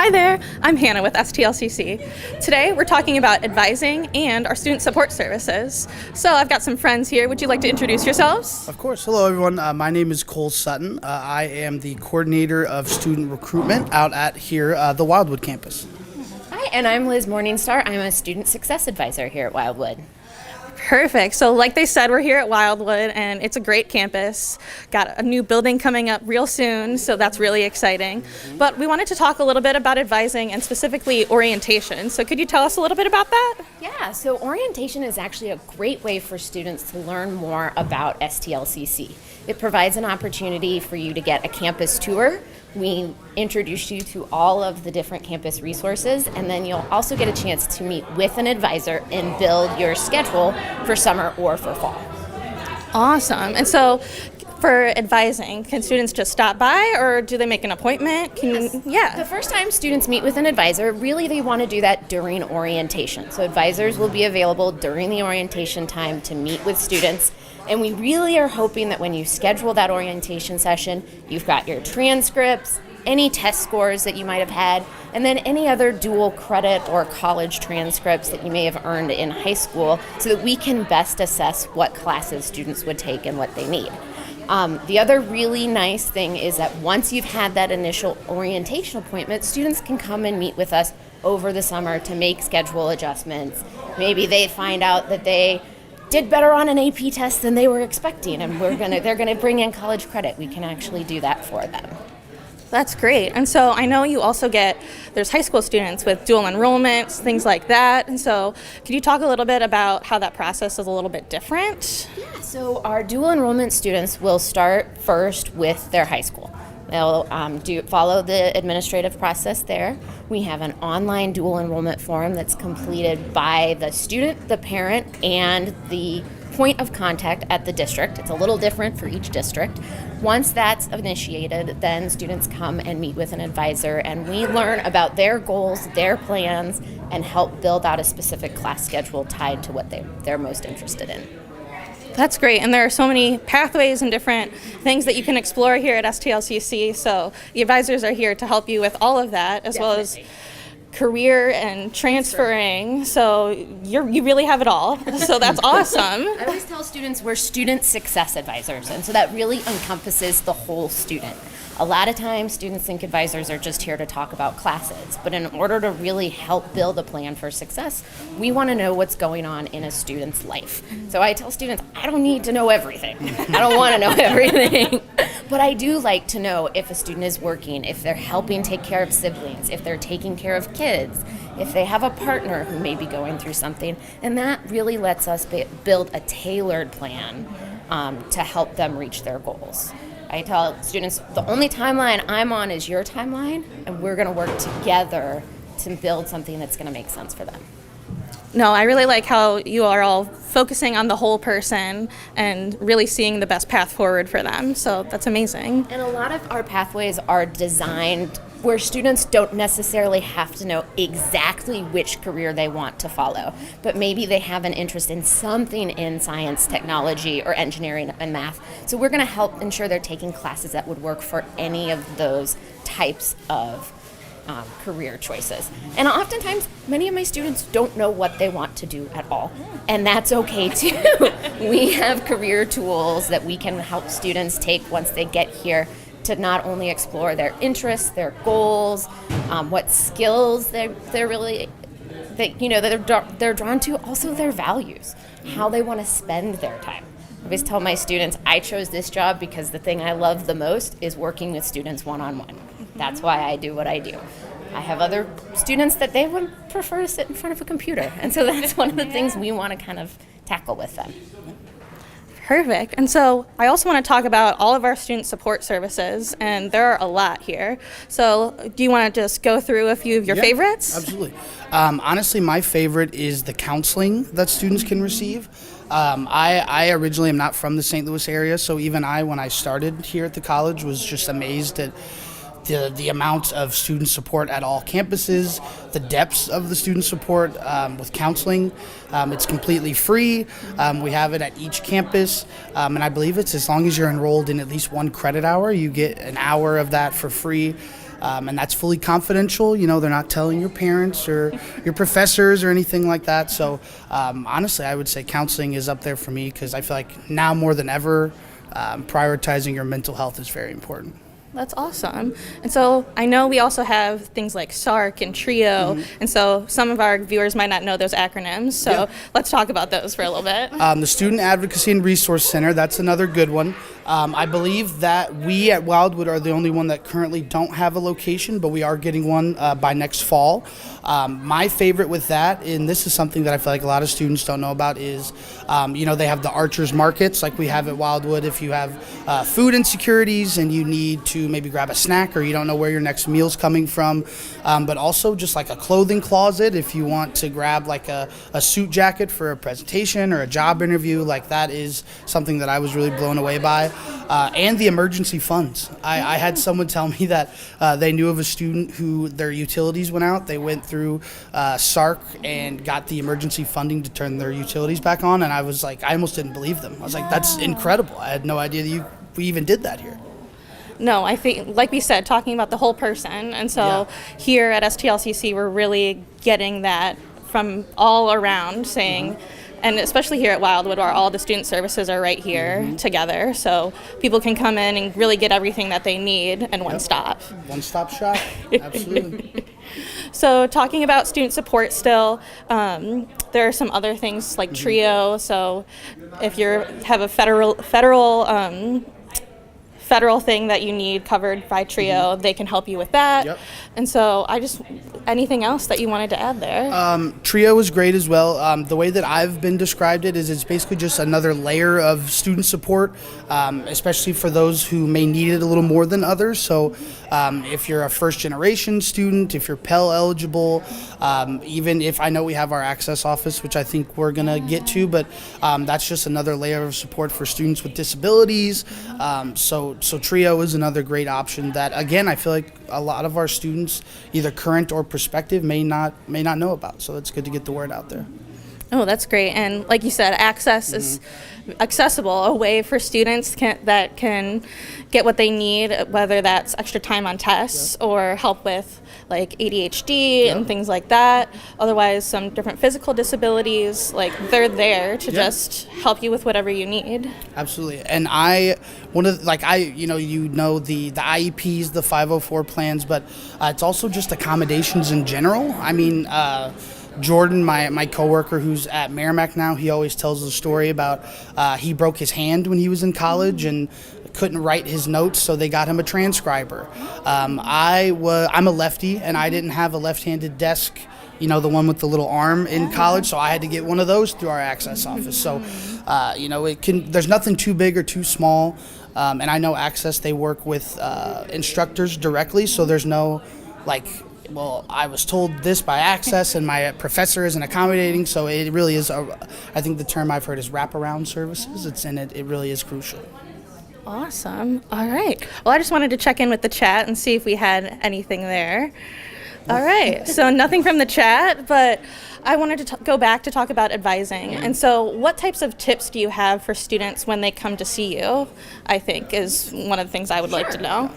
Hi there, I'm Hannah with STLCC. Today we're talking about advising and our student support services. So I've got some friends here. Would you like to introduce yourselves? Of course. Hello, everyone. My name is Cole Sutton. I am the coordinator of student recruitment out at the Wildwood campus. Hi, and I'm Liz Morningstar. I'm a student success advisor here at Wildwood. Perfect. So like they said, we're here at Wildwood and it's a great campus. Got a new building coming up real soon, so that's really exciting. But we wanted to talk a little bit about advising and specifically orientation. So could you tell us a little bit about that? Yeah, so orientation is actually a great way for students to learn more about STLCC. It provides an opportunity for you to get a campus tour. We introduce you to all of the different campus resources, and then you'll also get a chance to meet with an advisor and build your schedule for summer or for fall. Awesome. And so for advising, can students just stop by or do they make an appointment? The first time students meet with an advisor, really they want to do that during orientation. So advisors will be available during the orientation time to meet with students. And we really are hoping that when you schedule that orientation session, you've got your transcripts, any test scores that you might have had, and then any other dual credit or college transcripts that you may have earned in high school so that we can best assess what classes students would take and what they need. The other really nice thing is that once you've had that initial orientation appointment, students can come and meet with us over the summer to make schedule adjustments. Maybe they find out that they did better on an AP test than they were expecting, and they're gonna bring in college credit. We can actually do that for them. That's great. And so I know you also there's high school students with dual enrollments, things like that. And so could you talk a little bit about how that process is a little bit different? Yeah, so our dual enrollment students will start first with their high school. They'll follow the administrative process there. We have an online dual enrollment form that's completed by the student, the parent, and the point of contact at the district. It's a little different for each district. Once that's initiated, then students come and meet with an advisor, and we learn about their goals, their plans, and help build out a specific class schedule tied to what they're most interested in. That's great, and there are so many pathways and different things that you can explore here at STLCC, so the advisors are here to help you with all of that, as well as career and transferring, so you really have it all, so that's awesome. I always tell students we're student success advisors, and so that really encompasses the whole student. A lot of times students think advisors are just here to talk about classes, but in order to really help build a plan for success, we want to know what's going on in a student's life. So I tell students, I don't need to know everything. I don't want to know everything. But I do like to know if a student is working, if they're helping take care of siblings, if they're taking care of kids, if they have a partner who may be going through something. And that really lets us build a tailored plan to help them reach their goals. I tell students, the only timeline I'm on is your timeline, and we're going to work together to build something that's going to make sense for them. No, I really like how you are all focusing on the whole person and really seeing the best path forward for them, so that's amazing. And a lot of our pathways are designed where students don't necessarily have to know exactly which career they want to follow, but maybe they have an interest in something in science, technology, or engineering and math. So we're going to help ensure they're taking classes that would work for any of those types of career choices. And oftentimes, many of my students don't know what they want to do at all, and that's okay too. We have career tools that we can help students take once they get here to not only explore their interests, their goals, what skills they're drawn to, also their values, how they want to spend their time. I always tell my students, I chose this job because the thing I love the most is working with students one-on-one. That's why I do what I do. I have other students that they would prefer to sit in front of a computer, and so that's one of the things we want to kind of tackle with them. Perfect. And so I also want to talk about all of our student support services, and there are a lot here. So do you want to just go through a few of your favorites? Absolutely. Honestly, my favorite is the counseling that students can receive. I originally am not from the St. Louis area, so even when I started here at the college, was just amazed at the amount of student support at all campuses, the depths of the student support with counseling. It's completely free. We have it at each campus, and I believe it's as long as you're enrolled in at least one credit hour, you get an hour of that for free. and that's fully confidential. You know, they're not telling your parents or your professors or anything like that. So honestly, I would say counseling is up there for me because I feel like now more than ever, prioritizing your mental health is very important. That's awesome. And so I know we also have things like SARC and TRIO, and so some of our viewers might not know those acronyms. So let's talk about those for a little bit. The Student Advocacy and Resource Center, that's another good one. I believe that we at Wildwood are the only one that currently don't have a location, but we are getting one by next fall. My favorite with that, and this is something that I feel like a lot of students don't know about, is they have the Archers Markets like we have at Wildwood. If you have food insecurities and you need to maybe grab a snack or you don't know where your next meal's coming from, but also just like a clothing closet if you want to grab like a suit jacket for a presentation or a job interview, like that is something that I was really blown away by. And the emergency funds. I had someone tell me that they knew of a student who their utilities went out. They went through SARC and got the emergency funding to turn their utilities back on, and I was like, I almost didn't believe them. I was like, that's incredible. I had no idea that we even did that here. No, I think, like we said, talking about the whole person. And so here at STLCC, we're really getting that from all around, saying, and especially here at Wildwood, where all the student services are right here together. So people can come in and really get everything that they need in one stop. One-stop shop, absolutely. So talking about student support still, there are some other things like TRIO. So if you have a federal thing that you need covered by TRIO, they can help you with that. Yep. And so anything else that you wanted to add there? TRIO is great as well. The way that I've been described it is it's basically just another layer of student support, especially for those who may need it a little more than others. So if you're a first generation student, if you're Pell eligible, even if I know we have our access office, which I think we're going to get to, but that's just another layer of support for students with disabilities. So TRIO is another great option that, again, I feel like a lot of our students, either current or prospective, may not know about. So it's good to get the word out there. Oh, that's great. And like you said, access is accessible, a way for students that can get what they need, whether that's extra time on tests or help with like ADHD and things like that. Otherwise, some different physical disabilities, like they're there to just help you with whatever you need. Absolutely. And the IEPs, the 504 plans, but it's also just accommodations in general. I mean, Jordan, my coworker who's at Merrimack now, he always tells the story about he broke his hand when he was in college and couldn't write his notes, so they got him a transcriber. I'm a lefty, and I didn't have a left-handed desk, the one with the little arm in college, so I had to get one of those through our access office. So, there's nothing too big or too small, and I know Access, they work with instructors directly, so there's no, I was told this by Access and my professor isn't accommodating, so it really is, I think the term I've heard is wraparound services. It really is crucial. Awesome. All right. Well, I just wanted to check in with the chat and see if we had anything there. All right. So nothing from the chat, but I wanted to go back to talk about advising. And so what types of tips do you have for students when they come to see you, I think, is one of the things I would like to know.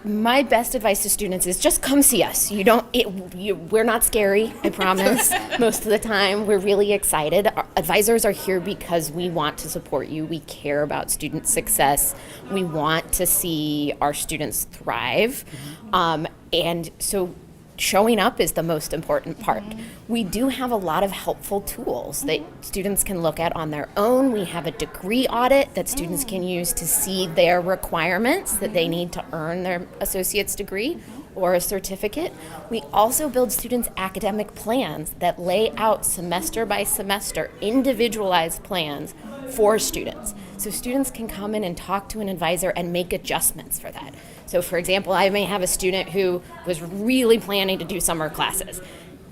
My best advice to students is just come see us. We're not scary, I promise. Most of the time, we're really excited. Our advisors are here because we want to support you. We care about student success. We want to see our students thrive. And so showing up is the most important part. We do have a lot of helpful tools that students can look at on their own. We have a degree audit that students can use to see their requirements that they need to earn their associate's degree or a certificate. We also build students' academic plans that lay out semester by semester individualized plans for students. So students can come in and talk to an advisor and make adjustments for that. So for example, I may have a student who was really planning to do summer classes.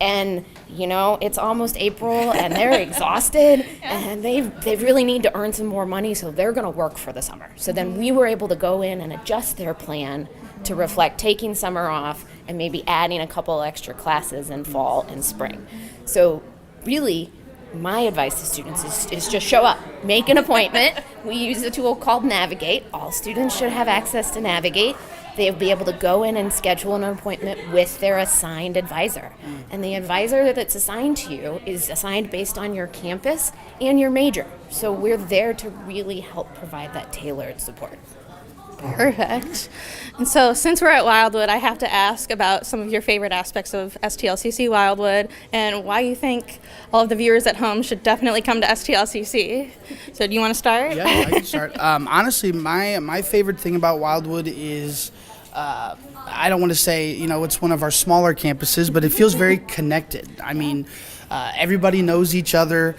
And, it's almost April and they're exhausted and they really need to earn some more money, so they're going to work for the summer. So then we were able to go in and adjust their plan to reflect taking summer off and maybe adding a couple extra classes in fall and spring. So really, my advice to students is just show up, make an appointment. We use a tool called Navigate. All students should have access to Navigate. They'll be able to go in and schedule an appointment with their assigned advisor. And the advisor that's assigned to you is assigned based on your campus and your major. So we're there to really help provide that tailored support. Perfect. And so since we're at Wildwood, I have to ask about some of your favorite aspects of STLCC Wildwood and why you think all of the viewers at home should definitely come to STLCC. So do you want to start? Yeah, I can start. Honestly, my favorite thing about Wildwood is, I don't want to say, it's one of our smaller campuses, but it feels very connected. I mean, everybody knows each other,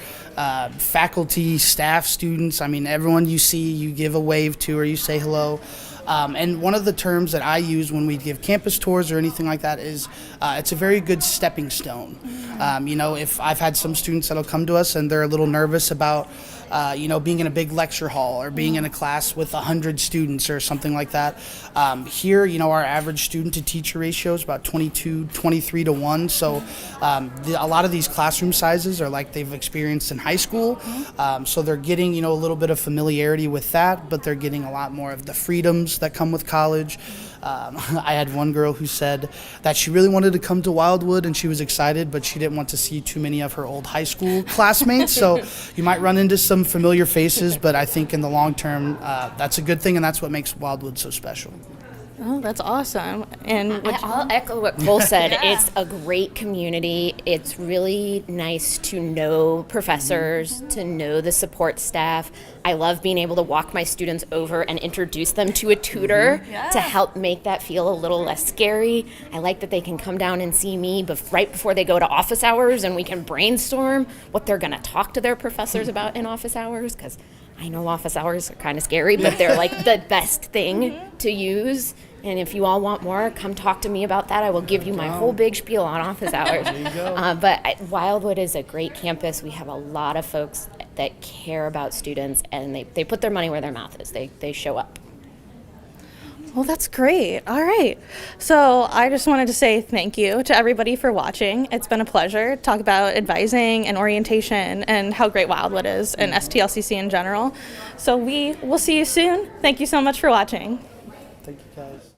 faculty, staff, students. I mean, everyone you see, you give a wave to or you say hello. And one of the terms that I use when we give campus tours or anything like that is it's a very good stepping stone. If I've had some students that'll come to us and they're a little nervous about being in a big lecture hall or being in a class with 100 students or something like that. Here, our average student to teacher ratio is about 23 to 1. So a lot of these classroom sizes are like they've experienced in high school. So they're getting, a little bit of familiarity with that, but they're getting a lot more of the freedoms that come with college. I had one girl who said that she really wanted to come to Wildwood and she was excited, but she didn't want to see too many of her old high school classmates. So you might run into some familiar faces, but I think in the long term, that's a good thing, and that's what makes Wildwood so special. Oh, that's awesome. And I'll echo what Cole said. It's a great community. It's really nice to know professors, to know the support staff. I love being able to walk my students over and introduce them to a tutor to help make that feel a little less scary. I like that they can come down and see me right before they go to office hours, and we can brainstorm what they're going to talk to their professors about in office hours, because I know office hours are kind of scary, but they're like the best thing to use. And if you all want more, come talk to me about that. I will give you my whole big spiel on office hours. There you go. Wildwood is a great campus. We have a lot of folks that care about students, and they put their money where their mouth is. They show up. Well, that's great. All right. So I just wanted to say thank you to everybody for watching. It's been a pleasure to talk about advising and orientation and how great Wildwood is and STLCC in general. So we will see you soon. Thank you so much for watching. Thank you, guys.